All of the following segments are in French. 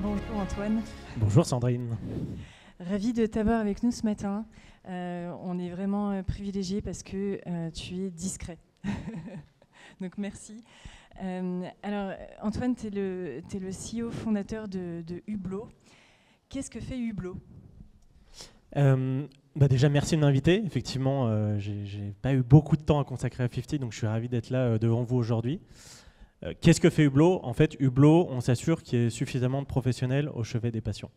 Bonjour Antoine. Bonjour Sandrine. Ravi de t'avoir avec nous ce matin. On est vraiment privilégiés parce que tu es discret. Donc merci. Alors Antoine, tu es le CEO fondateur de Hublot. Qu'est-ce que fait Hublot ? Déjà, merci de m'inviter. Effectivement, j'ai pas eu beaucoup de temps à consacrer à 50, donc je suis ravi d'être là devant vous aujourd'hui. Qu'est-ce que fait Hublot ? En fait, Hublot, on s'assure qu'il y ait suffisamment de professionnels au chevet des patients.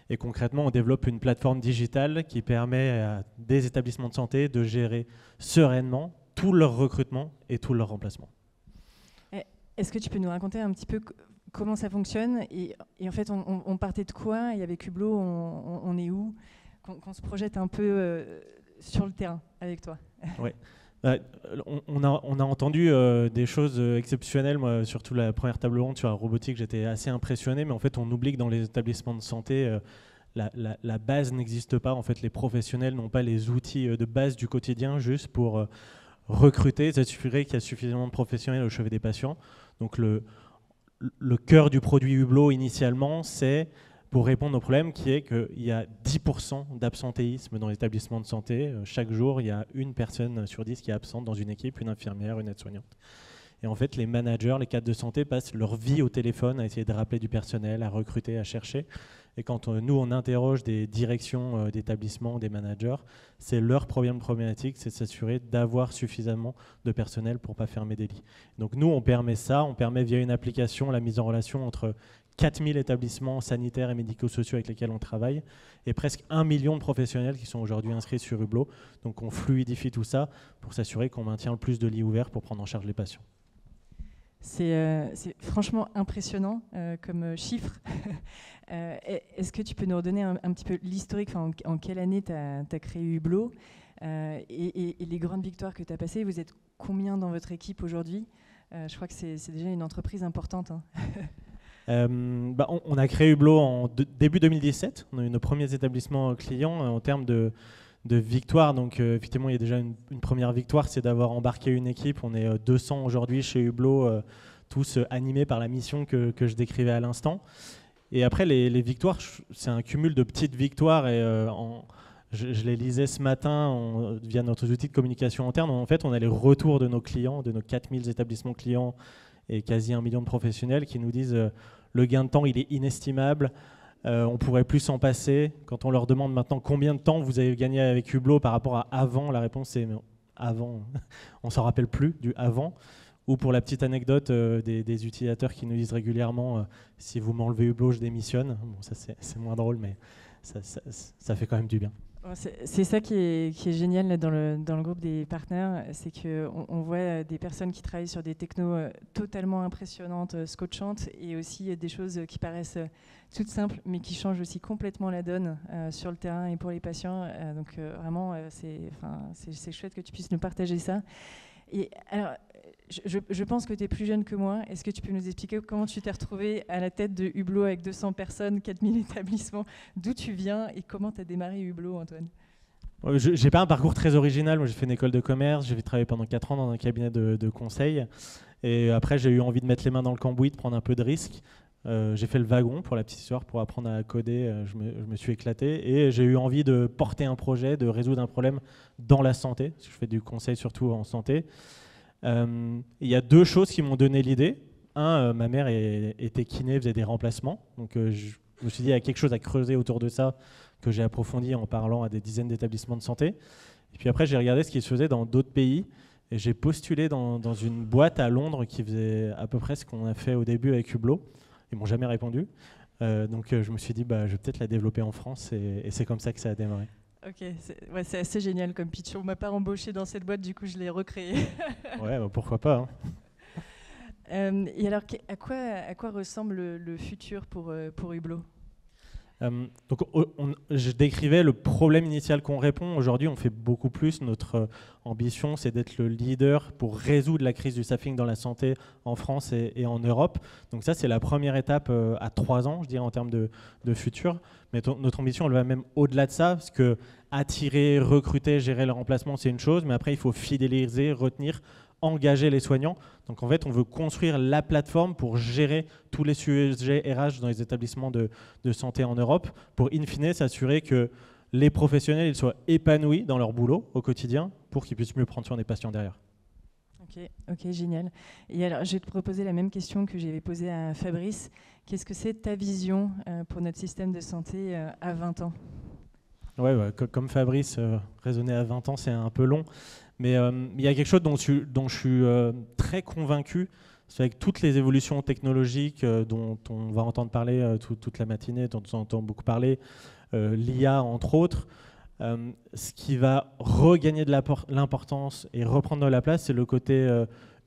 Et concrètement, on développe une plateforme digitale qui permet à des établissements de santé de gérer sereinement tout leur recrutement et tout leur remplacement. Est-ce que tu peux nous raconter un petit peu comment ça fonctionne et en fait, on partait de quoi ? Et avec Hublot, on est où ? Qu'on se projette un peu sur le terrain avec toi. Ouais. On a entendu des choses exceptionnelles, moi, surtout la première table ronde sur la robotique, j'étais assez impressionné, mais en fait on oublie que dans les établissements de santé, la base n'existe pas. En fait, les professionnels n'ont pas les outils de base du quotidien juste pour recruter, s'assurer qu'il y a suffisamment de professionnels au chevet des patients. Donc le cœur du produit Hublot initialement, c'est pour répondre au problème qui est qu'il y a 10% d'absentéisme dans l'établissement de santé. Chaque jour, il y a une personne sur 10 qui est absente dans une équipe, une infirmière, une aide-soignante. Et en fait, les managers, les cadres de santé passent leur vie au téléphone à essayer de rappeler du personnel, à recruter, à chercher. Et quand nous, on interroge des directions d'établissements, des managers, c'est leur problématique, c'est de s'assurer d'avoir suffisamment de personnel pour ne pas fermer des lits. Donc nous, on permet ça, on permet via une application la mise en relation entre 4000 établissements sanitaires et médico-sociaux avec lesquels on travaille et presque 1 million de professionnels qui sont aujourd'hui inscrits sur Hublot. Donc on fluidifie tout ça pour s'assurer qu'on maintient le plus de lits ouverts pour prendre en charge les patients. C'est franchement impressionnant comme chiffre. Est-ce que tu peux nous redonner un petit peu l'historique, en quelle année tu as créé Hublot et les grandes victoires que tu as passées? Vous êtes combien dans votre équipe aujourd'hui? Je crois que c'est déjà une entreprise importante. Hein. On a créé Hublot en début 2017. On a eu nos premiers établissements clients en termes de victoire. Donc effectivement, il y a déjà une première victoire, c'est d'avoir embarqué une équipe. On est 200 aujourd'hui chez Hublot, tous animés par la mission que je décrivais à l'instant. Et après, les victoires, c'est un cumul de petites victoires. Et je les lisais ce matin via notre outil de communication interne. En fait, on a les retours de nos clients, de nos 4000 établissements clients et quasi 1 million de professionnels qui nous disent le gain de temps, il est inestimable. On pourrait plus s'en passer. Quand on leur demande maintenant combien de temps vous avez gagné avec Hublot par rapport à avant, la réponse c'est avant. On s'en rappelle plus du avant. Ou pour la petite anecdote des utilisateurs qui nous disent régulièrement si vous m'enlevez Hublot, je démissionne. Bon, ça c'est moins drôle, mais ça fait quand même du bien. C'est ça qui est génial là, dans le groupe des partenaires, c'est qu'on voit des personnes qui travaillent sur des technos totalement impressionnantes, scotchantes, et aussi des choses qui paraissent toutes simples, mais qui changent aussi complètement la donne sur le terrain et pour les patients. Donc vraiment, c'est chouette que tu puisses nous partager ça. Et alors, je pense que tu es plus jeune que moi. Est-ce que tu peux nous expliquer comment tu t'es retrouvé à la tête de Hublot avec 200 personnes, 4000 établissements, d'où tu viens et comment tu as démarré Hublot, Antoine ? Je n'ai pas un parcours très original. Moi, j'ai fait une école de commerce, j'ai travaillé pendant 4 ans dans un cabinet de conseil. Et après, j'ai eu envie de mettre les mains dans le cambouis, de prendre un peu de risque. J'ai fait le wagon, pour la petite histoire, pour apprendre à coder. Je me suis éclaté et j'ai eu envie de porter un projet, de résoudre un problème dans la santé, parce que je fais du conseil surtout en santé. Il y a 2 choses qui m'ont donné l'idée. Ma mère était kiné, faisait des remplacements. Donc je me suis dit, il y a quelque chose à creuser autour de ça que j'ai approfondi en parlant à des dizaines d'établissements de santé. Et puis après, j'ai regardé ce qui se faisait dans d'autres pays. Et j'ai postulé dans une boîte à Londres qui faisait à peu près ce qu'on a fait au début avec Hublot. Ils ne m'ont jamais répondu. Donc je me suis dit, je vais peut-être la développer en France. Et c'est comme ça que ça a démarré. Ok, c'est assez génial comme pitch. On ne m'a pas embauché dans cette boîte, du coup je l'ai recréée. Ouais, pourquoi pas. Et alors, à quoi ressemble le futur pour Hublot ? Donc, je décrivais le problème initial qu'on répond. Aujourd'hui, on fait beaucoup plus. Notre ambition, c'est d'être le leader pour résoudre la crise du staffing dans la santé en France et en Europe. Donc ça, c'est la première étape à 3 ans, je dirais, en termes de futur. Mais notre ambition, elle va même au-delà de ça, parce que attirer, recruter, gérer le remplacement, c'est une chose. Mais après, il faut fidéliser, retenir, engager les soignants. Donc en fait, on veut construire la plateforme pour gérer tous les sujets RH dans les établissements de santé en Europe, pour in fine s'assurer que les professionnels ils soient épanouis dans leur boulot au quotidien pour qu'ils puissent mieux prendre soin des patients derrière. Ok, génial. Et alors, je vais te proposer la même question que j'avais posée à Fabrice. Qu'est-ce que c'est ta vision pour notre système de santé à 20 ans ? Ouais, comme Fabrice, raisonner à 20 ans, c'est un peu long. Mais il y a quelque chose dont je suis très convaincu, c'est avec toutes les évolutions technologiques dont on va entendre parler toute la matinée, dont on entend beaucoup parler, l'IA entre autres. Ce qui va regagner de l'importance et reprendre de la place, c'est le côté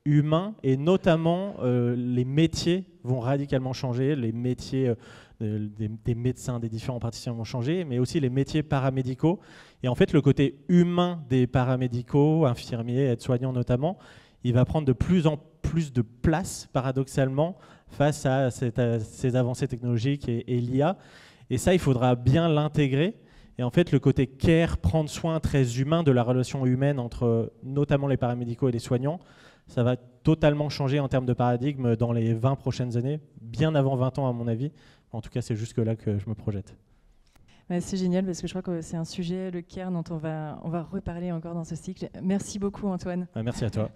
humain, et notamment les métiers vont radicalement changer, les métiers des médecins, des différents praticiens vont changer, mais aussi les métiers paramédicaux. Et en fait, le côté humain des paramédicaux, infirmiers, aides-soignants notamment, il va prendre de plus en plus de place, paradoxalement, face à ces avancées technologiques et l'IA. Et ça, il faudra bien l'intégrer. Et en fait, le côté care, prendre soin très humain de la relation humaine entre notamment les paramédicaux et les soignants, ça va totalement changer en termes de paradigme dans les 20 prochaines années, bien avant 20 ans à mon avis. En tout cas, c'est jusque-là que je me projette. C'est génial parce que je crois que c'est un sujet, le care, dont on va reparler encore dans ce cycle. Merci beaucoup Antoine. Merci à toi.